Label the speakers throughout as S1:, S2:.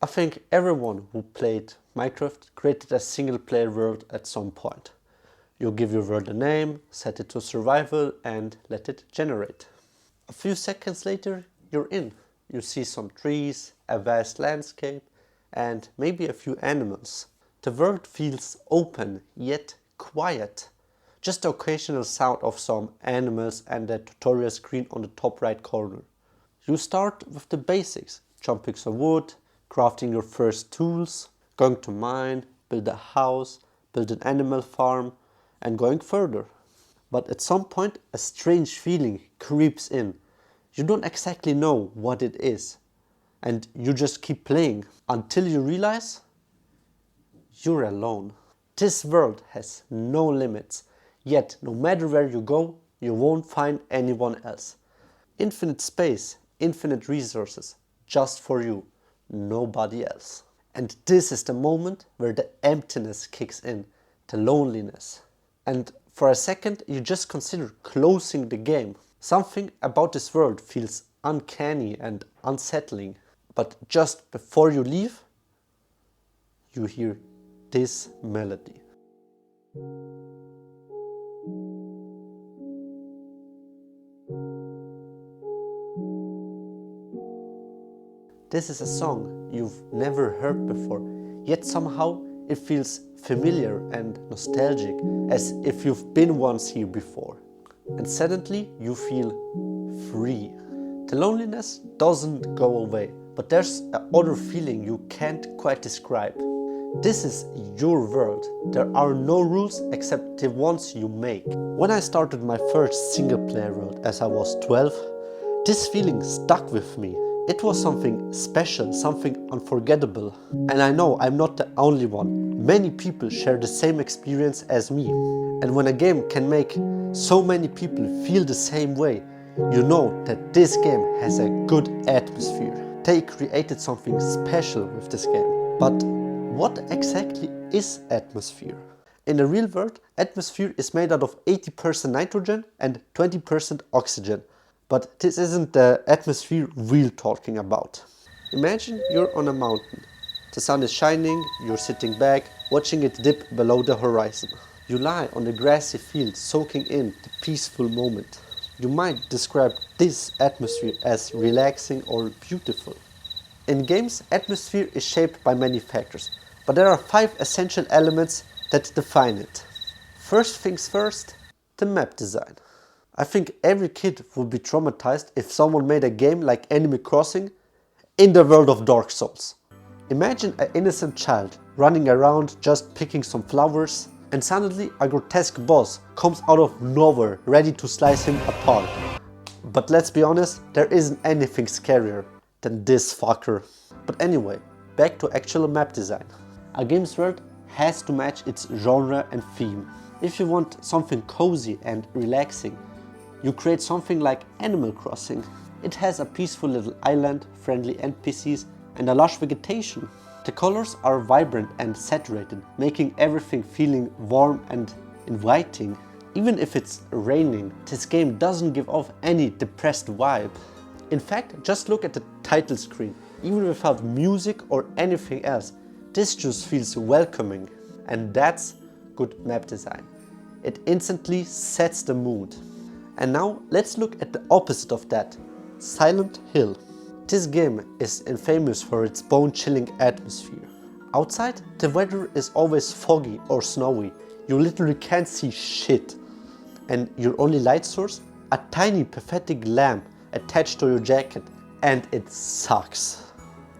S1: think everyone who played Minecraft created a single player world at some point. You give your world a name, set it to survival and let it generate. A few seconds later you're in. You see some trees, a vast landscape and maybe a few animals. The world feels open yet quiet. Just the occasional sound of some animals and the tutorial screen on the top right corner. You start with the basics, chopping some wood, crafting your first tools, going to mine, build a house, build an animal farm and going further. But at some point a strange feeling creeps in. You don't exactly know what it is and you just keep playing until you realize you're alone. This world has no limits, yet no matter where you go, you won't find anyone else. Infinite space, infinite resources, just for you, nobody else. And this is the moment where the emptiness kicks in, the loneliness. And for a second you just consider closing the game. Something about this world feels uncanny and unsettling. But just before you leave, you hear this melody. This is a song you've never heard before, yet somehow it feels familiar and nostalgic, as if you've been once here before. And suddenly you feel free. The loneliness doesn't go away, but there's another feeling you can't quite describe. This is your world. There are no rules except the ones you make. When I started my first single player world as I was 12, this feeling stuck with me. It was something special, something unforgettable. And I know I'm not the only one. Many people share the same experience as me. And when a game can make so many people feel the same way, you know that this game has a good atmosphere. They created something special with this game. But what exactly is atmosphere? In the real world, atmosphere is made out of 80% nitrogen and 20% oxygen. But this isn't the atmosphere we're talking about. Imagine you're on a mountain. The sun is shining, you're sitting back, watching it dip below the horizon. You lie on the grassy field soaking in the peaceful moment. You might describe this atmosphere as relaxing or beautiful. In games, atmosphere is shaped by many factors, but there are 5 essential elements that define it. First things first, the map design. I think every kid would be traumatized if someone made a game like Animal Crossing in the world of Dark Souls. Imagine an innocent child running around just picking some flowers and suddenly a grotesque boss comes out of nowhere ready to slice him apart. But let's be honest, there isn't anything scarier than this fucker. But anyway, back to actual map design. A game's world has to match its genre and theme. If you want something cozy and relaxing, you create something like Animal Crossing. It has a peaceful little island, friendly NPCs and a lush vegetation. The colors are vibrant and saturated, making everything feeling warm and inviting. Even if it's raining, this game doesn't give off any depressed vibe. In fact, just look at the title screen. Even without music or anything else, this just feels welcoming. And that's good map design. It instantly sets the mood. And now let's look at the opposite of that, Silent Hill. This game is infamous for its bone-chilling atmosphere. Outside, the weather is always foggy or snowy. You literally can't see shit. And your only light source? A tiny pathetic lamp attached to your jacket. And it sucks.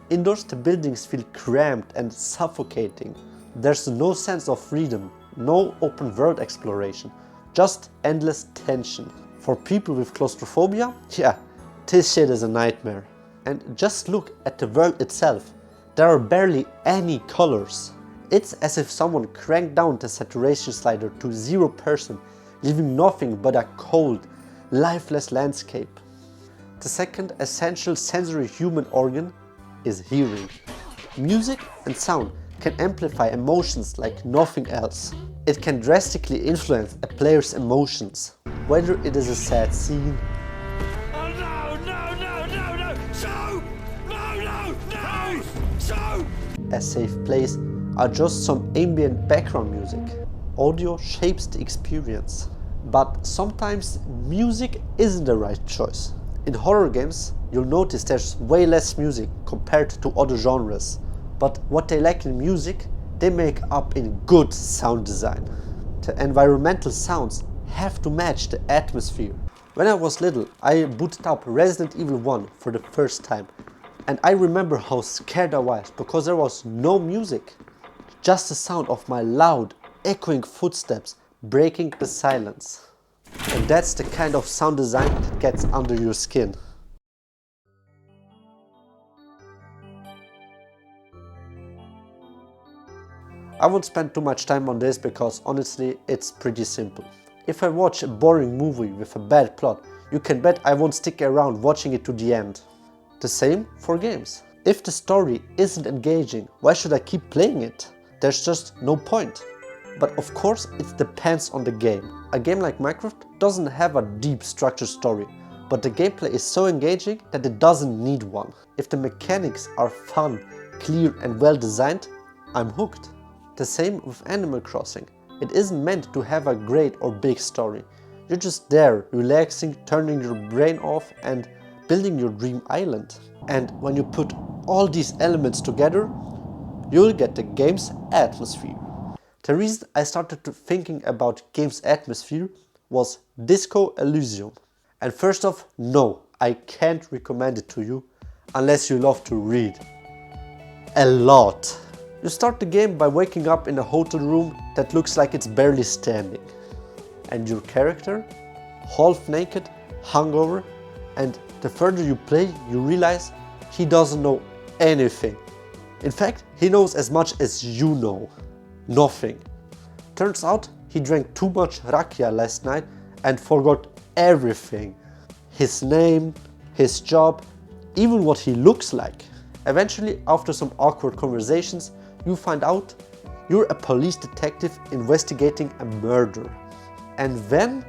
S1: Indoors, the buildings feel cramped and suffocating. There's no sense of freedom, no open world exploration, just endless tension. For people with claustrophobia, yeah, this shit is a nightmare. And just look at the world itself. There are barely any colors. It's as if someone cranked down the saturation slider to 0%, leaving nothing but a cold, lifeless landscape. The second essential sensory human organ is hearing. Music and sound can amplify emotions like nothing else. It can drastically influence a player's emotions, whether it is a sad scene,
S2: Oh no, no, no, no, no! So! No, no, no! So!
S1: a safe place, or just some ambient background music. Audio shapes the experience. But sometimes music isn't the right choice. In horror games, you'll notice there's way less music compared to other genres. But what they lack in music, they make up in good sound design. The environmental sounds have to match the atmosphere. When I was little, I booted up Resident Evil 1 for the first time. And I remember how scared I was because there was no music. Just the sound of my loud, echoing footsteps breaking the silence. And that's the kind of sound design that gets under your skin. I won't spend too much time on this because honestly it's pretty simple. If I watch a boring movie with a bad plot, you can bet I won't stick around watching it to the end. The same for games. If the story isn't engaging, why should I keep playing it? There's just no point. But of course it depends on the game. A game like Minecraft doesn't have a deep structured story, but the gameplay is so engaging that it doesn't need one. If the mechanics are fun, clear and well designed, I'm hooked. The same with Animal Crossing. It isn't meant to have a great or big story. You're just there, relaxing, turning your brain off and building your dream island. And when you put all these elements together, you'll get the game's atmosphere. The reason I started thinking about game's atmosphere was Disco Elysium. And first off, no, I can't recommend it to you unless you love to read. A lot. You start the game by waking up in a hotel room that looks like it's barely standing. And your character, half naked, hungover, and the further you play, you realize he doesn't know anything. In fact, he knows as much as you know. Nothing. Turns out he drank too much rakia last night and forgot everything. His name, his job, even what he looks like. Eventually, after some awkward conversations, you find out you're a police detective investigating a murder. And then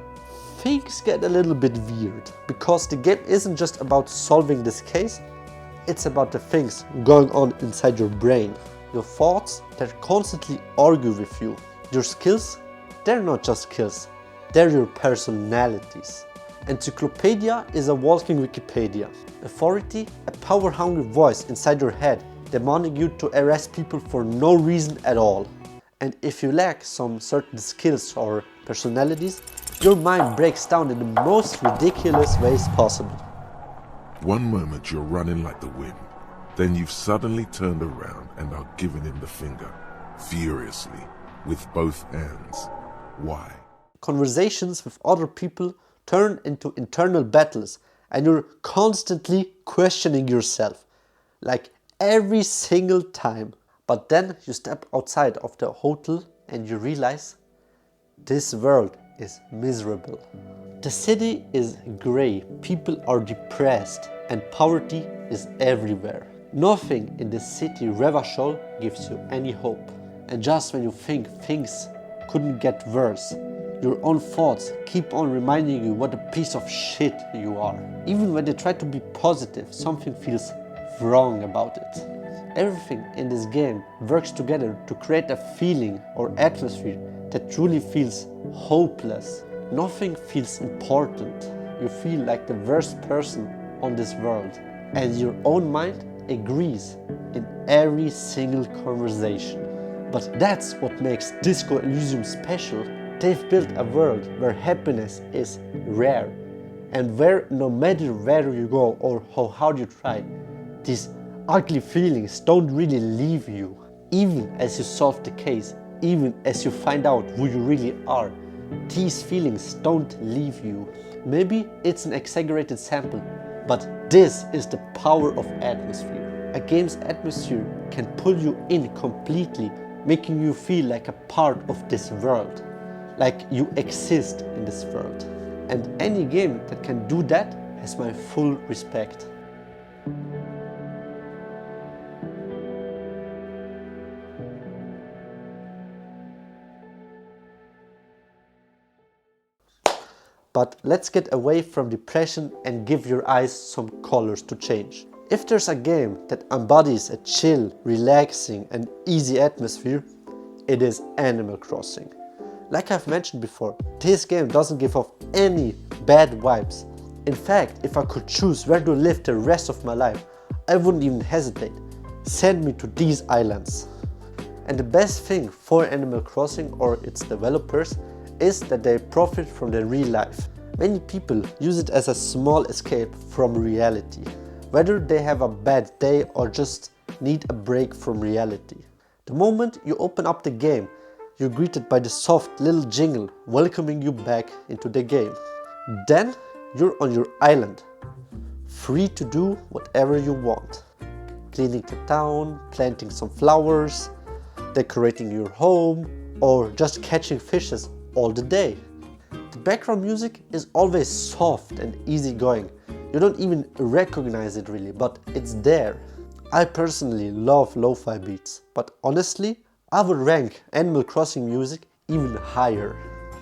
S1: things get a little bit weird, because the game isn't just about solving this case, it's about the things going on inside your brain. Your thoughts that constantly argue with you. Your skills, they're not just skills, they're your personalities. Encyclopedia is a walking Wikipedia. Authority, a power-hungry voice inside your head demanding you to arrest people for no reason at all. And if you lack some certain skills or personalities, your mind breaks down in the most ridiculous ways possible.
S2: One moment you're running like the wind, then you've suddenly turned around and are giving him the finger, furiously, with both hands. Why?
S1: Conversations with other people turn into internal battles and you're constantly questioning yourself, like every single time. But then you step outside of the hotel and you realize this world is miserable. The city is grey, people are depressed and poverty is everywhere. Nothing in the city Revachol gives you any hope. And just when you think things couldn't get worse, your own thoughts keep on reminding you what a piece of shit you are. Even when they try to be positive, something feels wrong about it. Everything in this game works together to create a feeling or atmosphere that truly feels hopeless. Nothing feels important. You feel like the worst person on this world. And your own mind agrees in every single conversation. But that's what makes Disco Elysium special. They've built a world where happiness is rare and where no matter where you go or how hard you try, these ugly feelings don't really leave you. Even as you solve the case, even as you find out who you really are, these feelings don't leave you. Maybe it's an exaggerated sample, but this is the power of atmosphere. A game's atmosphere can pull you in completely, making you feel like a part of this world, like you exist in this world. And any game that can do that has my full respect. But let's get away from depression and give your eyes some colors to change. If there's a game that embodies a chill, relaxing and easy atmosphere, it is Animal Crossing. Like I've mentioned before, this game doesn't give off any bad vibes. In fact, if I could choose where to live the rest of my life, I wouldn't even hesitate. Send me to these islands. And the best thing for Animal Crossing or its developers is that they profit from their real life. Many people use it as a small escape from reality, whether they have a bad day or just need a break from reality. The moment you open up the game, you're greeted by the soft little jingle welcoming you back into the game. Then you're on your island, free to do whatever you want. Cleaning the town, planting some flowers, decorating your home, or just catching fishes all the day. The background music is always soft and easygoing. You don't even recognize it really, but it's there. I personally love lo-fi beats, but honestly, I would rank Animal Crossing music even higher.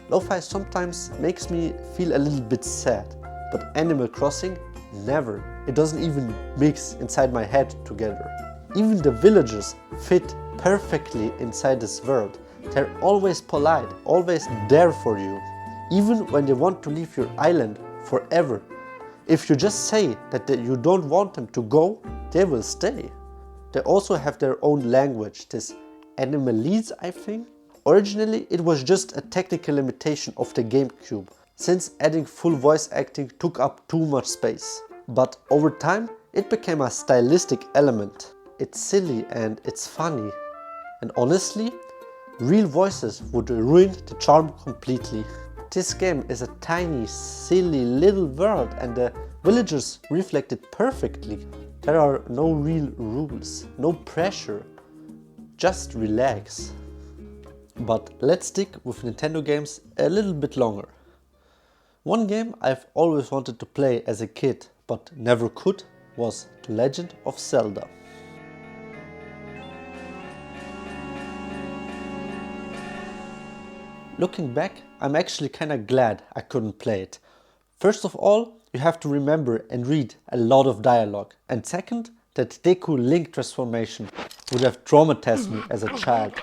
S1: Lo-fi sometimes makes me feel a little bit sad, but Animal Crossing never. It doesn't even mix inside my head together. Even the villagers fit perfectly inside this world. They're always polite, always there for you. Even when they want to leave your island forever. If you just say that you don't want them to go, they will stay. They also have their own language, this Animalese, I think. Originally, it was just a technical limitation of the GameCube, since adding full voice acting took up too much space. But over time, it became a stylistic element. It's silly and it's funny. And honestly, real voices would ruin the charm completely. This game is a tiny, silly little world and the villagers reflect it perfectly. There are no real rules, no pressure. Just relax. But let's stick with Nintendo games a little bit longer. One game I've always wanted to play as a kid but never could was The Legend of Zelda. Looking back, I'm actually kinda glad I couldn't play it. First of all, you have to remember and read a lot of dialogue. And second, that Deku Link transformation would have traumatized me as a child.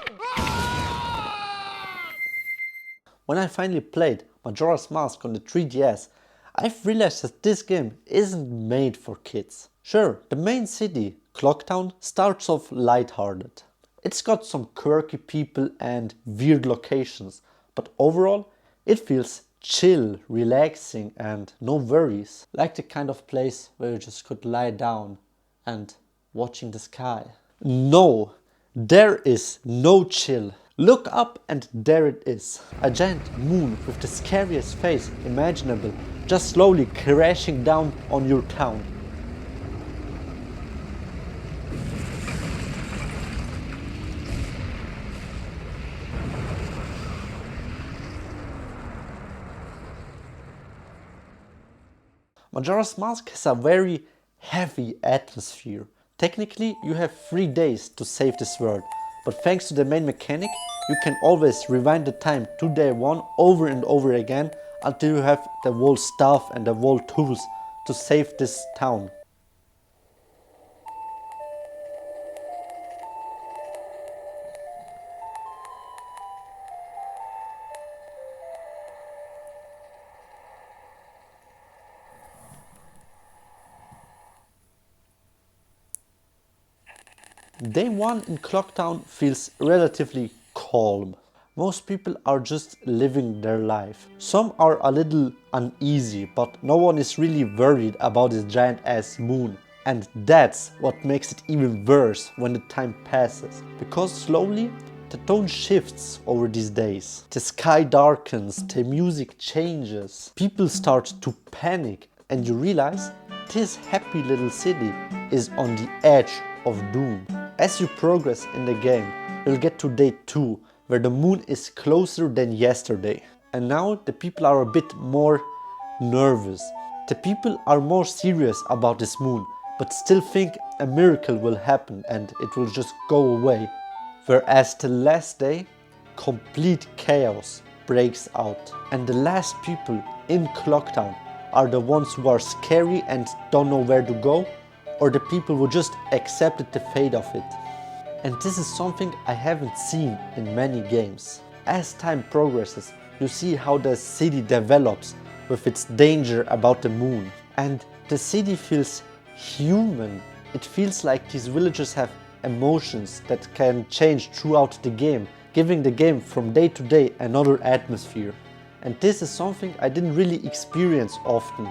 S1: When I finally played Majora's Mask on the 3DS, I've realized that this game isn't made for kids. Sure, the main city, Clocktown, starts off lighthearted. It's got some quirky people and weird locations, but overall it feels chill, relaxing and no worries. Like the kind of place where you just could lie down and watching the sky. No, there is no chill. Look up and there it is. A giant moon with the scariest face imaginable just slowly crashing down on your town. Majora's Mask has a very heavy atmosphere. Technically, you have 3 days to save this world, but thanks to the main mechanic, you can always rewind the time to day 1 over and over again until you have the whole stuff and the whole tools to save this town. Day 1 in Clocktown feels relatively calm. Most people are just living their life. Some are a little uneasy, but no one is really worried about this giant ass moon. And that's what makes it even worse when the time passes. Because slowly the tone shifts over these days. The sky darkens, the music changes. People start to panic and you realize this happy little city is on the edge of doom. As you progress in the game, you'll get to day 2, where the moon is closer than yesterday. And now the people are a bit more nervous. The people are more serious about this moon, but still think a miracle will happen and it will just go away. Whereas the last day, complete chaos breaks out. And the last people in Clocktown are the ones who are scary and don't know where to go, or the people who just accepted the fate of it. And this is something I haven't seen in many games. As time progresses, you see how the city develops with its danger about the moon. And the city feels human. It feels like these villagers have emotions that can change throughout the game, giving the game from day to day another atmosphere. And this is something I didn't really experience often.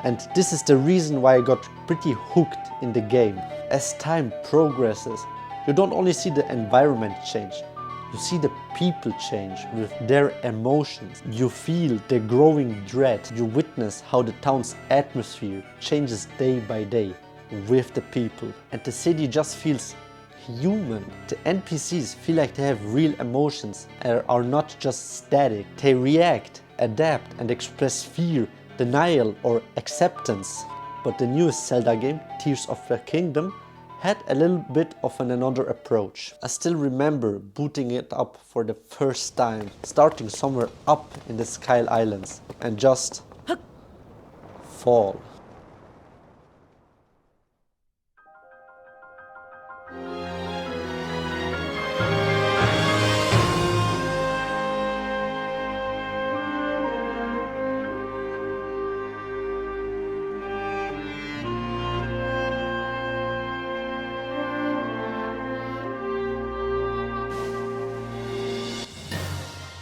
S1: And this is the reason why I got pretty hooked in the game. As time progresses, you don't only see the environment change, you see the people change with their emotions. You feel the growing dread. You witness how the town's atmosphere changes day by day with the people. And the city just feels human. The NPCs feel like they have real emotions and are not just static. They react, adapt and express fear, denial or acceptance. But the newest Zelda game, Tears of the Kingdom, had a little bit of another approach. I still remember booting it up for the first time, starting somewhere up in the Sky Islands and just fall.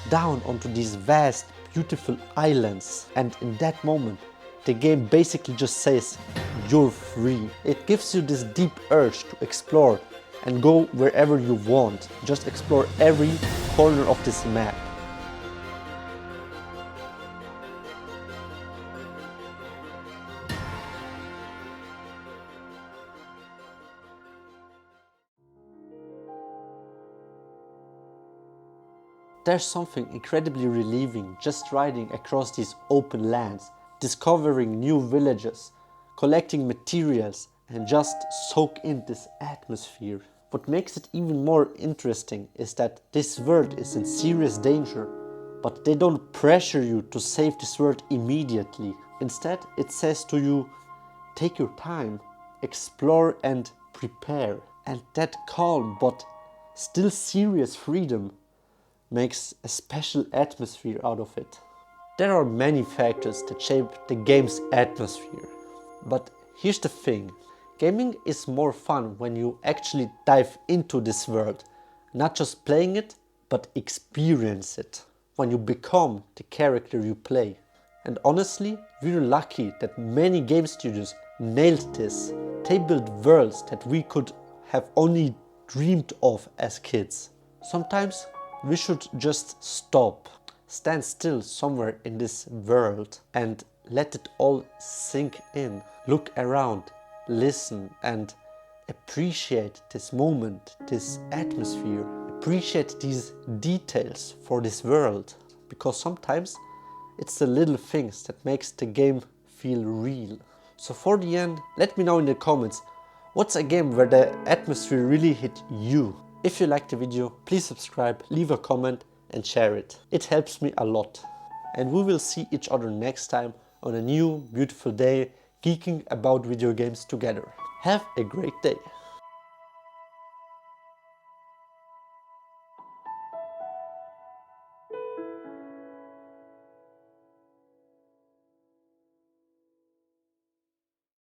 S1: Down onto these vast, beautiful islands, and in that moment the game basically just says you're free. It gives you this deep urge to explore and go wherever you want. Just explore every corner of this map. There's something incredibly relieving just riding across these open lands, discovering new villages, collecting materials and just soak in this atmosphere. What makes it even more interesting is that this world is in serious danger, but they don't pressure you to save this world immediately. Instead, it says to you, take your time, explore and prepare. And that calm but still serious freedom makes a special atmosphere out of it. There are many factors that shape the game's atmosphere. But here's the thing, gaming is more fun when you actually dive into this world, not just playing it, but experience it. When you become the character you play. And honestly, we're lucky that many game studios nailed this. They built worlds that we could have only dreamed of as kids. Sometimes we should just stop, stand still somewhere in this world and let it all sink in. Look around, listen and appreciate this moment, this atmosphere. Appreciate these details for this world. Because sometimes it's the little things that makes the game feel real. So for the end, let me know in the comments, what's a game where the atmosphere really hit you? If you liked the video, please subscribe, leave a comment and share it. It helps me a lot. And we will see each other next time on a new beautiful day geeking about video games together. Have a great day.